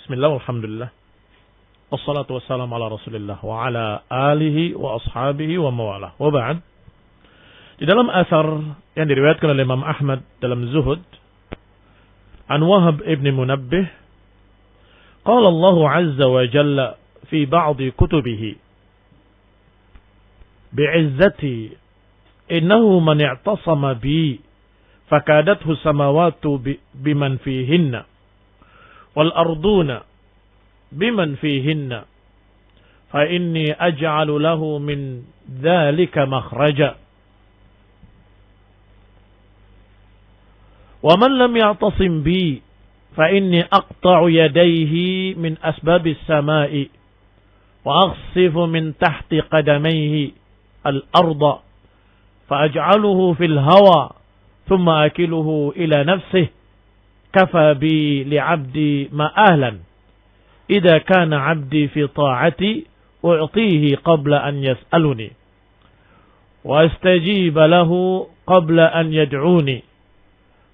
Bismillah, alhamdulillah. Wassalatu wassalamu ala Rasulillah wa ala alihi wa ashabihi wa mawalah. Wa ba'd. Di dalam asar yang diriwayatkan oleh Imam Ahmad dalam Zuhud, an Wahab ibn Munabbih, qala Allah azza wa jalla fi ba'di kutubihi bi'izzati innahu man i'tasama bi fakadathu samawatu biman fihinna wal arduna biman fihinna fa inni aj'alu lahu min dhalika makhraja wa man lam ya'tasim bi fa inni aqta'u yadayhi min asbabis samai wa aghsifu min tahti qadamayhi al-arda fa aj'aluhu fil hawa thumma akiluhu ila nafsihi kafa bi li'abdi ma'ahlan idza kana 'abdi fi ta'ati u'tihi qabla an yas'aluni wa astajiba lahu qabla an yad'uni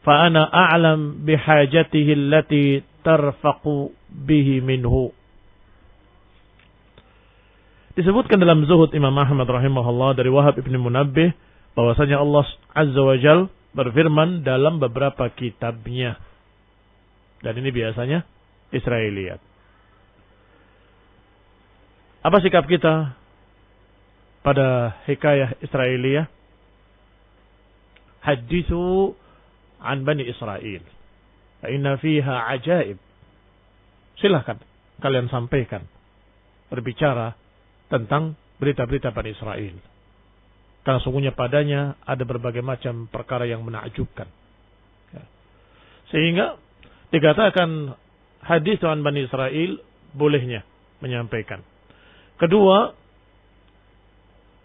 fa ana a'lam bihajatihi allati tarfaqu bihi minhu. Disebutkan dalam Zuhud Imam Ahmad rahimahullah dari Wahab ibn Munabbih bahwasanya Allah azza wa jalla berfirman dalam beberapa kitabnya. Dan ini biasanya Israiliyat. Apa sikap kita pada hikayah Israiliyah? Hadithu an Bani Israel. Fa inna fiha ajaib. Silahkan kalian sampaikan. Berbicara tentang berita-berita Bani Israel. Karena sungguhnya padanya ada berbagai macam perkara yang menakjubkan. Sehingga dikatakan hadis an Bani Israel bolehnya menyampaikan. Kedua,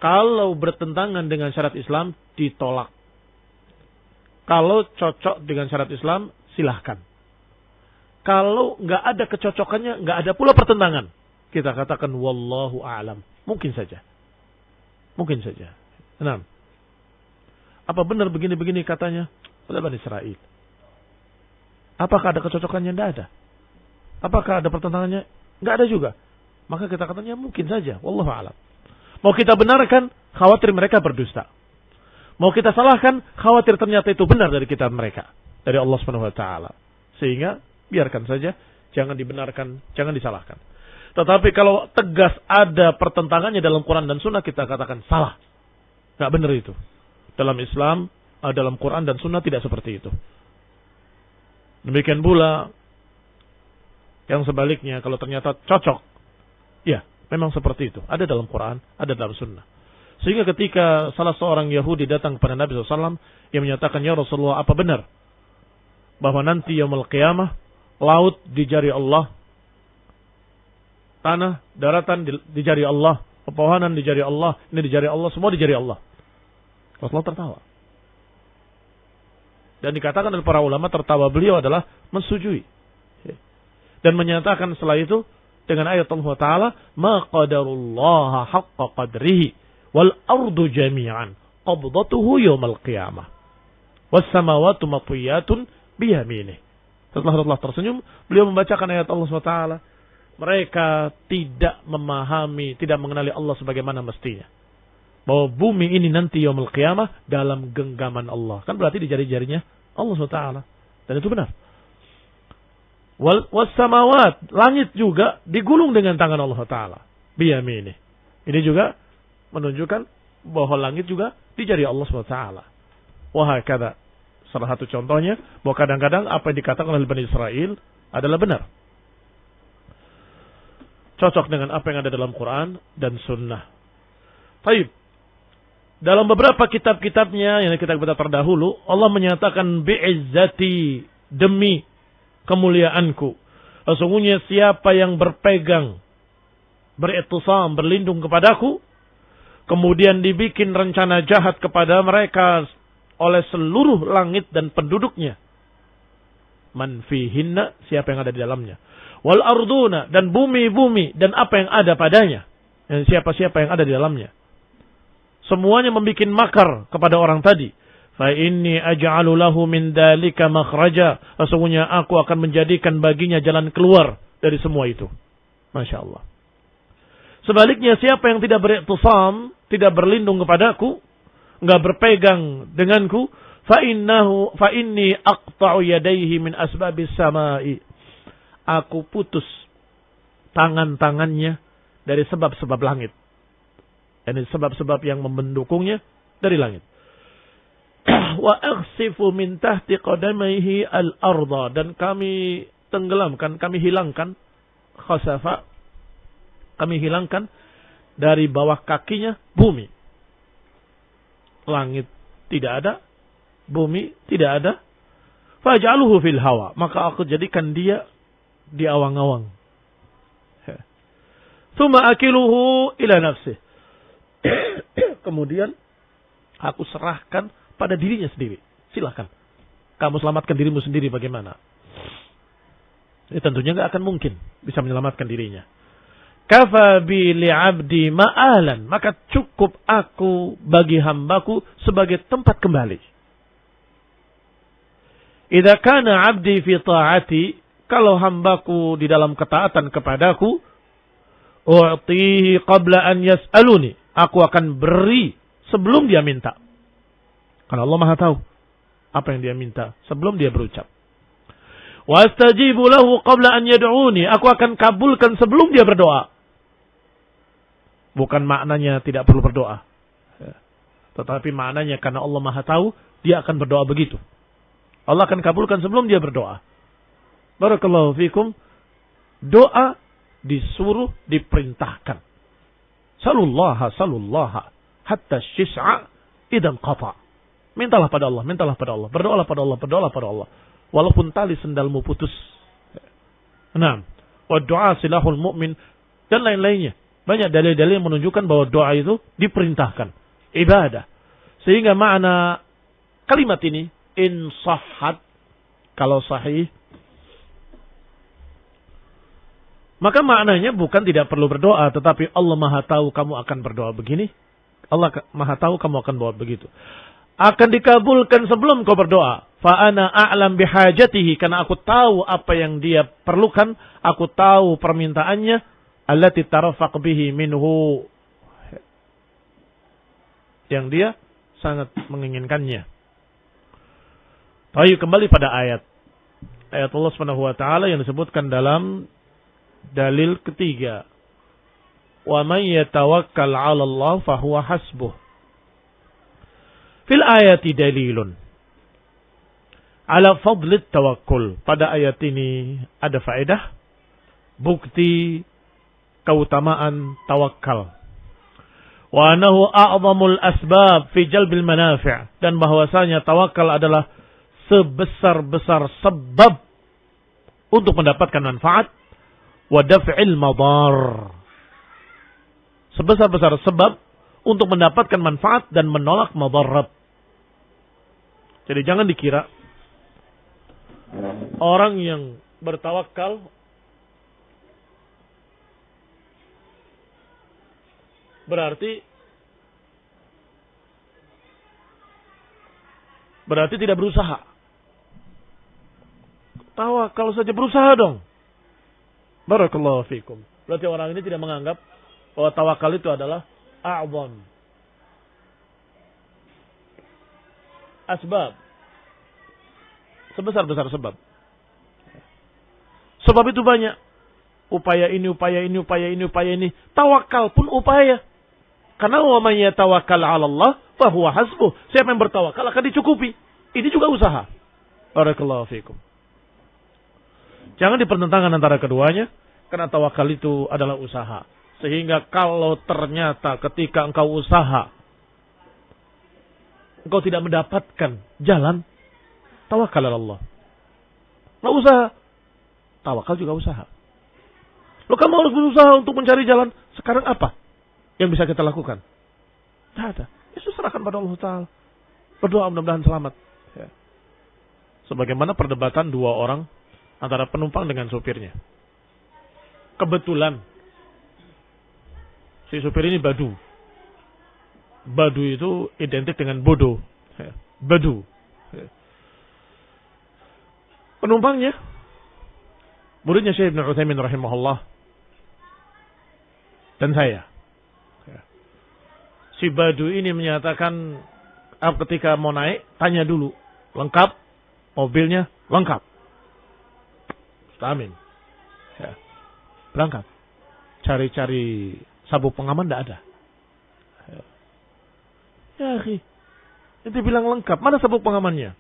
kalau bertentangan dengan syariat Islam ditolak. Kalau cocok dengan syariat Islam silahkan. Kalau nggak ada kecocokannya, nggak ada pula pertentangan, kita katakan wallahu a'lam. Mungkin saja. Mungkin saja. Nah, apa benar begini-begini katanya oleh Bani Israel? Apakah ada kecocokannya? Tidak ada. Apakah ada pertentangannya? Tidak ada juga. Maka kita katanya mungkin saja. Wallahu a'lam. Mau kita benarkan, khawatir mereka berdusta. Mau kita salahkan, khawatir ternyata itu benar dari kitab mereka. Dari Allah Subhanahu wa ta'ala. Sehingga biarkan saja. Jangan dibenarkan, jangan disalahkan. Tetapi kalau tegas ada pertentangannya dalam Quran dan Sunnah, kita katakan salah. Tidak benar itu. Dalam Islam, dalam Quran dan Sunnah tidak seperti itu. Demikian pula yang sebaliknya, kalau ternyata cocok, ya memang seperti itu. Ada dalam Quran, ada dalam Sunnah. Sehingga ketika salah seorang Yahudi datang kepada Nabi SAW, yang menyatakan, ya Rasulullah, apa benar bahwa nanti yaumul qiyamah laut di jari Allah, tanah, daratan di jari Allah, pepohonan di jari Allah, ini di jari Allah, semua di jari Allah. Rasulullah tertawa. Dan dikatakan oleh para ulama, tertawa beliau adalah mensujui. Dan menyatakan setelah itu dengan ayat Allah Ta'ala, ma qadarullaha haqqa qadrihi wal ardu jami'an qabdatuhu yawmal qiyamah was samawati matwiyatun biyaminih. Setelah Allah tersenyum, beliau membacakan ayat Allah Ta'ala. Mereka tidak memahami, tidak mengenali Allah sebagaimana mestinya. Bahwa bumi ini nanti yaumul qiyamah dalam genggaman Allah. Kan berarti di jari-jarinya Allah SWT. Dan itu benar. Was samawat, langit juga digulung dengan tangan Allah Ta'ala. Biyamini. Ini juga menunjukkan bahwa langit juga di jari Allah SWT. Wahakada. Salah satu contohnya, bahwa kadang-kadang apa yang dikatakan oleh Bani Israel adalah benar. Cocok dengan apa yang ada dalam Quran dan Sunnah. Baik. Dalam beberapa kitab-kitabnya yang kita baca terdahulu, Allah menyatakan bi'izzati, demi kemuliaanku. Sesungguhnya siapa yang berpegang, berittisam, berlindung kepadaku, kemudian dibikin rencana jahat kepada mereka oleh seluruh langit dan penduduknya. Man fihinna, siapa yang ada di dalamnya. Wal arduna, dan bumi-bumi dan apa yang ada padanya. Dan siapa-siapa yang ada di dalamnya. Semuanya membuat makar kepada orang tadi. Fa inni aj'alu lahu min dzalika makhraja. Sesungguhnya aku akan menjadikan baginya jalan keluar dari semua itu. Masya Allah. Sebaliknya siapa yang tidak beriktisam, tidak berlindung kepadaku, enggak berpegang denganku, fa inni aqta'u yadayhi min asbabis samai. Aku putus tangan-tangannya dari sebab-sebab langit. Yani sebab-sebab yang mendukungnya dari langit. Wa aghsifu min tahti qadamaihi al-ardha, dan kami tenggelamkan, kami hilangkan khasafa, kami hilangkan dari bawah kakinya bumi. Langit tidak ada, bumi tidak ada. Faj'aluhu fil hawa, maka aku jadikan dia di awang-awang. Tsumma akiluhu ila nafsih. Kemudian aku serahkan pada dirinya sendiri. Silakan. Kamu selamatkan dirimu sendiri bagaimana? Tentunya enggak akan mungkin bisa menyelamatkan dirinya. Kafa bi li'abdi ma'alan, maka cukup aku bagi hambaku sebagai tempat kembali. Idza kana 'abdi fi ta'ati, kalau hambaku di dalam ketaatan kepadaku, u'tihi qabla an yas'aluni, aku akan beri sebelum dia minta. Karena Allah Maha tahu apa yang dia minta sebelum dia berucap. Wa astajibu lahu qabla an yad'uni, aku akan kabulkan sebelum dia berdoa. Bukan maknanya tidak perlu berdoa. Tetapi maknanya karena Allah Maha tahu, dia akan berdoa begitu. Allah akan kabulkan sebelum dia berdoa. Barakallahu fikum. Doa disuruh, diperintahkan. Salullaha hatta syis'a idan qata. Mintalah pada Allah, mintalah pada Allah. Berdoalah pada Allah, berdoalah pada Allah. Walaupun tali sendalmu putus. Naam. Wa du'a silahul mu'min. Dan lain-lainnya. Banyak dalil-dalil yang menunjukkan bahwa doa itu diperintahkan. Ibadah. Sehingga makna kalimat ini, in sahhat, kalau sahih, maka maknanya bukan tidak perlu berdoa, tetapi Allah Maha tahu kamu akan berdoa begini. Allah Maha tahu kamu akan berdoa begitu. Akan dikabulkan sebelum kau berdoa. Fa'ana a'lam bihajatihi, karena aku tahu apa yang dia perlukan, aku tahu permintaannya. Allati tarafaq bihi minhu, yang dia sangat menginginkannya. Ayo kembali pada ayat Allah Subhanahu wa taala yang disebutkan dalam dalil ketiga. Wa may yatawakkal 'ala Allah fa huwa hasbuh. Fil ayati dalilun ala fadli tawakkul. Pada ayat ini ada faedah, bukti keutamaan tawakal. Wa annahu a'zamul asbab fi jalbil manafi', dan bahwasanya tawakal adalah sebesar-besar sebab untuk mendapatkan manfaat, wa daf'il madar. Sebesar-besar sebab untuk mendapatkan manfaat dan menolak madarat. Jadi jangan dikira orang yang bertawakal berarti tidak berusaha. Tawakal saja berusaha dong. Barakallahu fikum. Berarti orang ini tidak menganggap bahwa tawakal itu adalah a'zam asbab, sebesar-besar sebab. Sebab itu banyak. Upaya ini. Tawakal pun upaya. Karena wa may yatawakkal 'ala Allah fa huwa hasbuh. Siapa yang bertawakal akan dicukupi. Ini juga usaha. Barakallahu fikum. Jangan dipertentangkan antara keduanya, karena tawakal itu adalah usaha. Sehingga kalau ternyata ketika engkau usaha engkau tidak mendapatkan jalan, tawakal 'ala Allah. Nah, usaha, tawakal juga usaha. Lo kamu harus berusaha untuk mencari jalan. Sekarang apa yang bisa kita lakukan? Tidak ada. Ya, serahkan pada Allah Ta'ala. Berdoa mudah-mudahan selamat. Ya. Sebagaimana perdebatan dua orang antara penumpang dengan supirnya. Kebetulan si supir ini badu. Badu itu identik dengan bodoh. Ya. Badu. Ya. Penumpangnya muridnya Syekh Ibnu Utsaimin rahimahullah dan saya. Si Badu ini menyatakan ketika mau naik, tanya dulu, lengkap, mobilnya lengkap. Amin. Ya. Berangkat. Cari-cari sabuk pengaman tidak ada. Ya akhi, itu bilang lengkap. Mana sabuk pengamannya?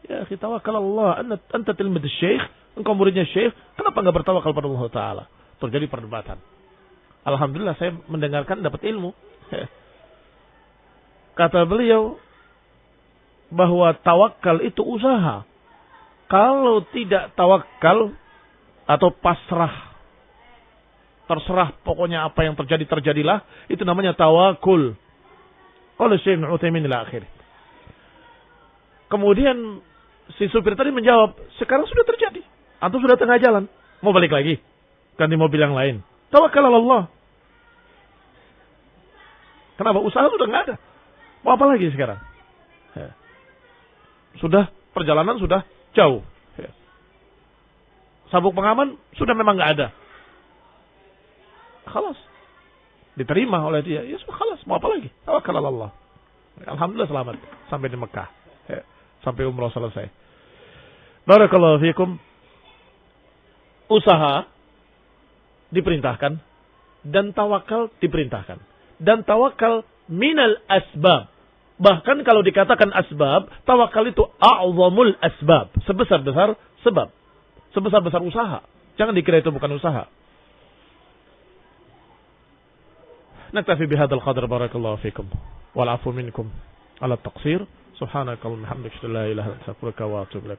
Ya akhi, tawakal Allah. Anta tilmid syekh, engkau muridnya syekh. Kenapa enggak bertawakal pada Allah Ta'ala? Terjadi perdebatan. Alhamdulillah saya mendengarkan dapat ilmu. Kata beliau bahwa tawakal itu usaha. Kalau tidak tawakal atau pasrah, terserah pokoknya apa yang terjadi terjadilah, itu namanya tawakul. Oleh Syekh Ibnu Utsaimin ila akhir. Kemudian si supir tadi menjawab, sekarang sudah terjadi. Antum sudah tengah jalan, mau balik lagi, ganti mobil yang lain. Tawakal Allah. Kenapa? Usaha sudah nggak ada. Mau apa lagi sekarang? Ya. Sudah perjalanan sudah jauh. Ya. Sabuk pengaman sudah memang nggak ada. Khalas. Diterima oleh dia. Ya sudah khalas. Mau apa lagi? Tawakal Allah. Alhamdulillah selamat sampai di Mekah. Ya. Sampai umrah selesai. Barakallahu fiikum. Usaha diperintahkan dan tawakal diperintahkan. Dan tawakal minal asbab. Bahkan kalau dikatakan asbab, tawakal itu a'zamul asbab. Sebesar-besar sebab. Sebesar-besar usaha. Jangan dikira itu bukan usaha. Naktafi bihadzal qadar, barakallahu fikum. Wal afu minkum ala taqsir. Subhanakallahumma hamdaka la ilaha illa anta astaghfiruka wa atubu ilaik.